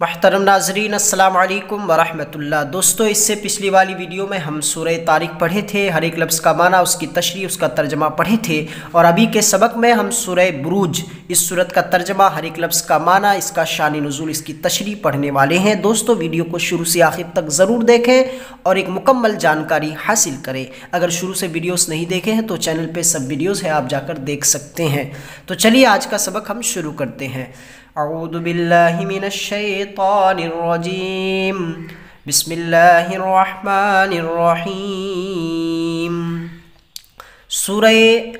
محترم ناظرین، السلام علیکم ورحمۃ اللہ۔ دوستو، اس سے پچھلی والی ویڈیو میں ہم سورہ طارق پڑھے تھے، ہر ایک لفظ کا معنی، اس کی تشریح، اس کا ترجمہ پڑھے تھے، اور ابھی کے سبق میں ہم سورہ بروج، اس سورت کا ترجمہ، ہر ایک لفظ کا معنی، اس کا شان نزول، اس کی تشریح پڑھنے والے ہیں۔ دوستو، ویڈیو کو شروع سے آخر تک ضرور دیکھیں اور ایک مکمل جانکاری حاصل کریں۔ اگر شروع سے ویڈیوز نہیں دیکھے ہیں تو چینل پہ سب ویڈیوز ہیں، آپ جا کر دیکھ سکتے ہیں۔ تو چلیے آج کا سبق ہم شروع کرتے ہیں۔ اعوذ باللہ من الشیطان الرجیم، بسم اللہ الرحمن الرحیم۔ سورہ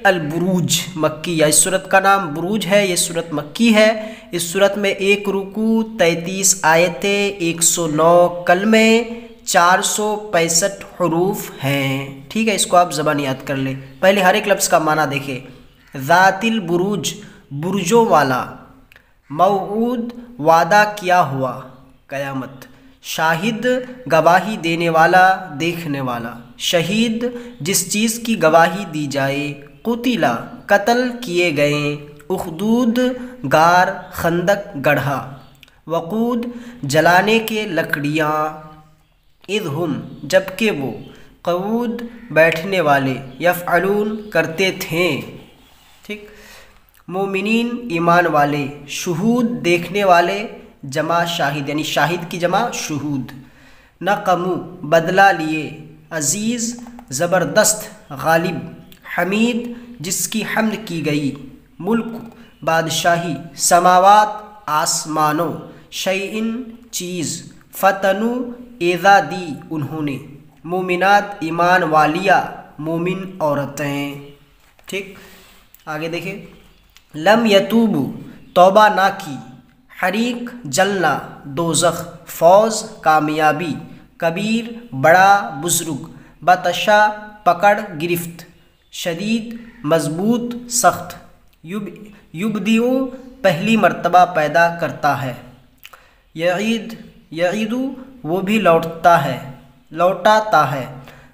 البروج مکی، اس سورت کا نام بروج ہے، یہ سورت مکی ہے۔ اس سورت میں 1 رکوع، 33 آیتیں، 109 کلمے، 465 حروف ہیں۔ ٹھیک ہے، اس کو آپ زبان یاد کر لیں۔ پہلے ہر ایک لفظ کا معنی دیکھیں۔ ذات البروج، برجوں والا۔ موعود، وعدہ کیا ہوا، قیامت۔ شاہد، گواہی دینے والا، دیکھنے والا۔ شہید، جس چیز کی گواہی دی جائے۔ قتل، قتل کیے گئے۔ اخدود، غار، خندق گڑھا۔ وقود، جلانے کے لکڑیاں۔ اذ ہم، جبکہ وہ۔ قعود، بیٹھنے والے۔ یفعلون، کرتے تھے۔ ٹھیک۔ مومنین، ایمان والے۔ شہود، دیکھنے والے، جمع شاہد، یعنی شاہد کی جمع شہود۔ نقمو، بدلہ لیے۔ عزیز، زبردست، غالب۔ حمید، جس کی حمد کی گئی۔ ملک، بادشاہی۔ سماوات، آسمانوں۔ شیئن، چیز۔ فتنو، ایذا دی انہوں نے۔ مومنات، ایمان والیہ، مومن عورتیں۔ ٹھیک، آگے دیکھیں۔ لم یتوبو، توبہ نہ کی۔ حریق، جلنا، دوزخ۔ فوز، کامیابی۔ کبیر، بڑا، بزرگ۔ بطشا، پکڑ، گرفت۔ شدید، مضبوط، سخت۔ یبدیو، پہلی مرتبہ پیدا کرتا ہے۔ یعیدو، وہ بھی لوٹاتا ہے۔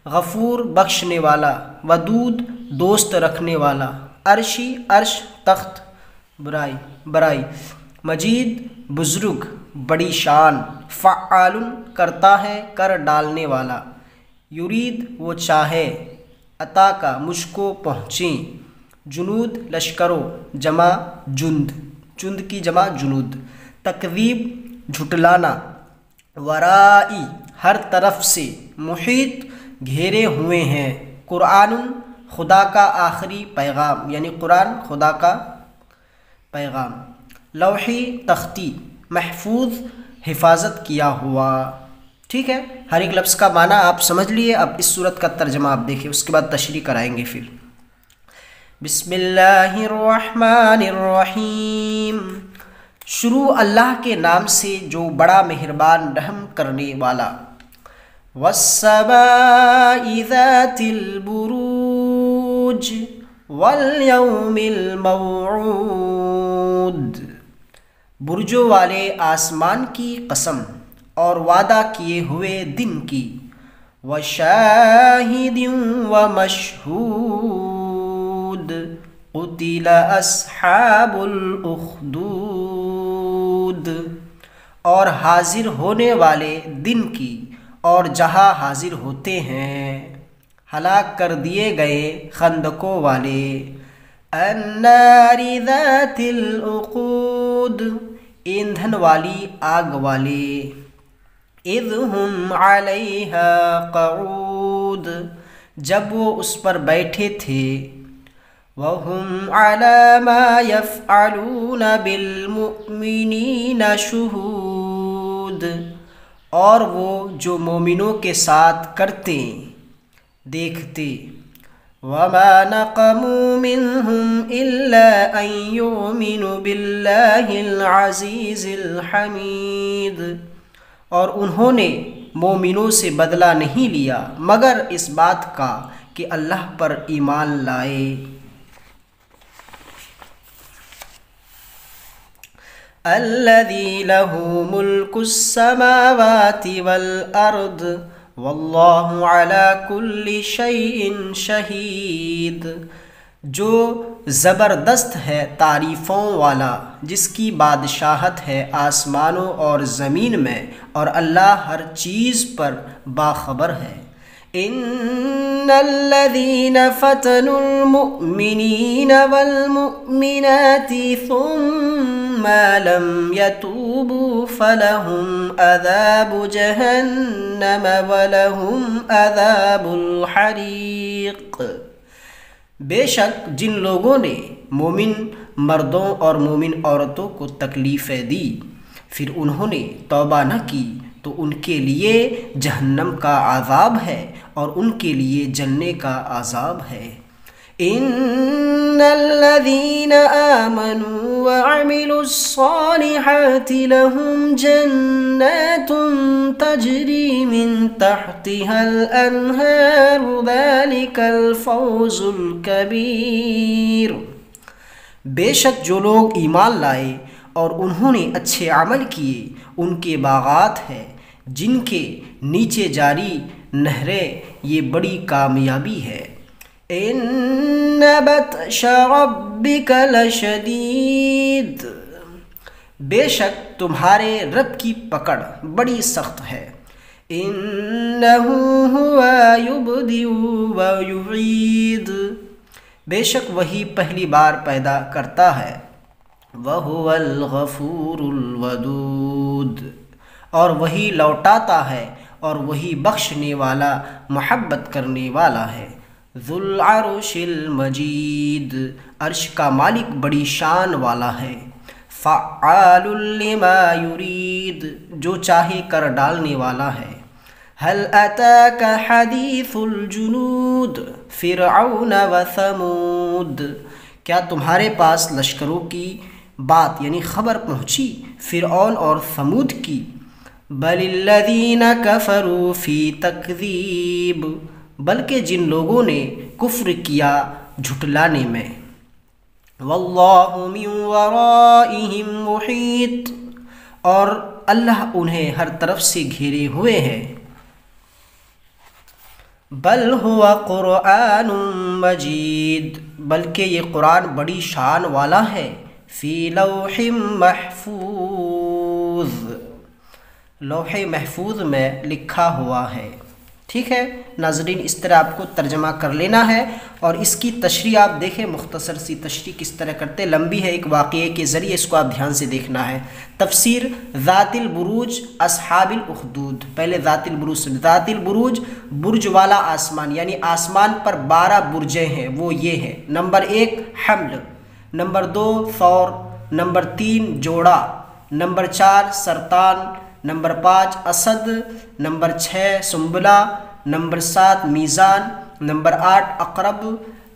غفور، بخشنے والا۔ ودود، دوست رکھنے والا۔ عرشی، عرش، تخت، برائی۔ مجید، بزرگ، بڑی شان۔ فعال، کرتا ہے، کر ڈالنے والا۔ یرید، وہ چاہے۔ عطا کا، مجھ کو پہنچیں۔ جنود، لشکروں، جمع جند، جند کی جمع جنود۔ تکذیب، جھٹلانا۔ ورائی، ہر طرف سے۔ محیط، گھیرے ہوئے ہیں۔ قرآن، خدا کا آخری پیغام، یعنی قرآن خدا کا پیغام۔ لوحی، تختی۔ محفوظ، حفاظت کیا ہوا۔ ٹھیک ہے، ہر ایک لفظ کا معنی آپ سمجھ لیے۔ اب اس صورت کا ترجمہ آپ دیکھیں، اس کے بعد تشریح کرائیں گے پھر۔ بسم اللہ الرحمن الرحیم۔ شروع اللہ کے نام سے جو بڑا مہربان رحم کرنے والا۔ والسماء ذات البروج والیوم الموعود۔ برجوں والے آسمان کی قسم اور وعدہ کیے ہوئے دن کی۔ وشاہد ومشہود قتل اصحاب الاخدود۔ اور حاضر ہونے والے دن کی اور جہاں حاضر ہوتے ہیں۔ ہلاک کر دیے گئے خندقوں والے۔ النار ذات الوقود، ایندھن والی آگ والے۔ اذ ہم علیہا قعود، جب وہ اس پر بیٹھے تھے۔ وہم علی ما یفعلون بالمؤمنین شہود، اور وہ جو مومنوں کے ساتھ کرتے دیکھتے۔ وما نقموا منهم الا ان يؤمنوا باللہ العزیز الحمید، اور انہوں نے مومنوں سے بدلہ نہیں لیا مگر اس بات کا کہ اللہ پر ایمان لائے۔ الذی لہ ملک السماوات والارض واللہ علی کل شیء شہید۔ جو زبردست ہے تعریفوں والا، جس کی بادشاہت ہے آسمانوں اور زمین میں، اور اللہ ہر چیز پر باخبر ہے۔ ان الذين فتنوا المؤمنين والمؤمنات ثم لم يتوبوا فلهم عذاب جهنم ولهم عذاب الحريق۔ بے شک جن لوگوں نے مومن مردوں اور مومن عورتوں کو تکلیفیں دی پھر انہوں نے توبہ نہ کی تو ان کے لیے جہنم کا عذاب ہے اور ان کے لیے جلنے کا عذاب ہے۔ ان الذين آمنوا وعملوا الصالحات لهم جنات تجري من تحتها الأنهار ذلك الفوز الكبير۔ بے شک جو لوگ ایمان لائے اور انہوں نے اچھے عمل کیے ان کے باغات ہیں جن کے نیچے جاری نہریں، یہ بڑی کامیابی ہے۔ ان بطش ربک لشدید، بے شک تمہارے رب کی پکڑ بڑی سخت ہے۔ انہ ہوا یبدئ ویعید، بے شک وہی پہلی بار پیدا کرتا ہے۔ وہو الغفور الودود، اور وہی لوٹاتا ہے اور وہی بخشنے والا محبت کرنے والا ہے۔ ذو العرش المجید، عرش کا مالک بڑی شان والا ہے۔ فعال لما یرید، جو چاہے کر ڈالنے والا ہے۔ هل اتاک حدیث الجنود فرعون وثمود، کیا تمہارے پاس لشکروں کی بات یعنی خبر پہنچی فرعون اور ثمود کی؟ بل الذین کفروا فی تکذیب، بلکہ جن لوگوں نے کفر کیا جھٹلانے میں۔ واللہ من ورائہم محیط، اور اللہ انہیں ہر طرف سے گھیرے ہوئے ہیں۔ بل هو قرآن مجید، بلکہ یہ قرآن بڑی شان والا ہے۔ فی لوح محفوظ، لوح محفوظ میں لکھا ہوا ہے۔ ٹھیک ہے ناظرین، اس طرح آپ کو ترجمہ کر لینا ہے، اور اس کی تشریح آپ دیکھیں، مختصر سی تشریح کس طرح کرتے، لمبی ہے، ایک واقعے کے ذریعے اس کو آپ دھیان سے دیکھنا ہے۔ تفسیر ذات البروج اصحاب الاخدود، پہلے ذات البروج سے، ذات البروج برج والا آسمان، یعنی آسمان پر 12 برجیں ہیں، وہ یہ ہیں۔ نمبر 1 حمل، نمبر 2 ثور، نمبر 3 جوڑا، نمبر 4 سرطان، نمبر 5 اسد، نمبر 6 سنبلہ، نمبر 7 میزان، نمبر 8 عقرب،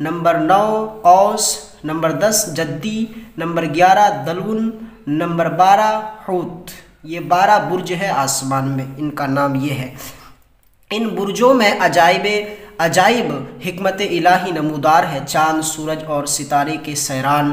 نمبر 9 قوس، نمبر 10 جدی، نمبر 11 دلون، نمبر 12 حوت۔ یہ 12 برج ہے آسمان میں، ان کا نام یہ ہے۔ ان برجوں میں عجائب حکمت الہی نمودار ہے۔ چاند، سورج اور ستارے کے سیران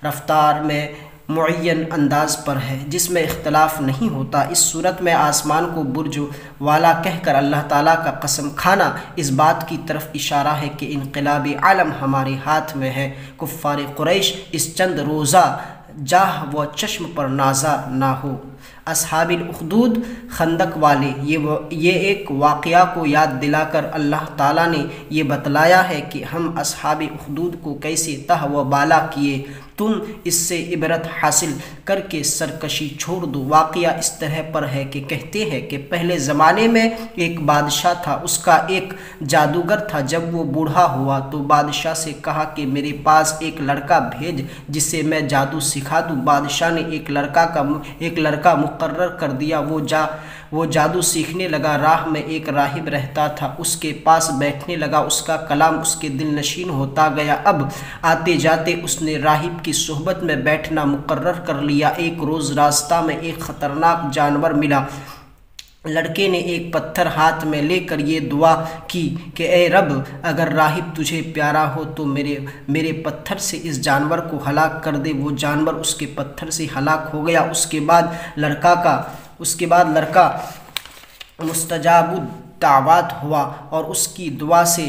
رفتار میں معین انداز پر ہے جس میں اختلاف نہیں ہوتا۔ اس صورت میں آسمان کو برج والا کہہ کر اللہ تعالیٰ کا قسم کھانا اس بات کی طرف اشارہ ہے کہ انقلاب عالم ہمارے ہاتھ میں ہے۔ کفار قریش اس چند روزہ جاہ و چشم پر نازا نہ ہو۔ اصحاب الاخدود خندق والے، یہ ایک واقعہ کو یاد دلا کر اللہ تعالیٰ نے یہ بتلایا ہے کہ ہم اصحاب اخدود کو کیسے تہ و بالا کیے، تم اس سے عبرت حاصل کر کے سرکشی چھوڑ دو۔ واقعہ اس طرح پر ہے کہ کہتے ہیں کہ پہلے زمانے میں ایک بادشاہ تھا، اس کا ایک جادوگر تھا۔ جب وہ بوڑھا ہوا تو بادشاہ سے کہا کہ میرے پاس ایک لڑکا بھیج جس سے میں جادو سکھا دوں۔ بادشاہ نے ایک لڑکا مقرر کر دیا، وہ جادو سیکھنے لگا۔ راہ میں ایک راہب رہتا تھا، اس کے پاس بیٹھنے لگا، اس کا کلام اس کے دل نشین ہوتا گیا۔ اب آتے جاتے اس نے راہب کی صحبت میں بیٹھنا مقرر کر لیا۔ ایک روز راستہ میں ایک خطرناک جانور ملا۔ لڑکے نے ایک پتھر ہاتھ میں لے کر یہ دعا کی کہ اے رب، اگر راہب تجھے پیارا ہو تو میرے پتھر سے اس جانور کو ہلاک کر دے۔ وہ جانور اس کے پتھر سے ہلاک ہو گیا۔ اس کے بعد لڑکا مستجاب الدعوات ہوا اور اس کی دعا سے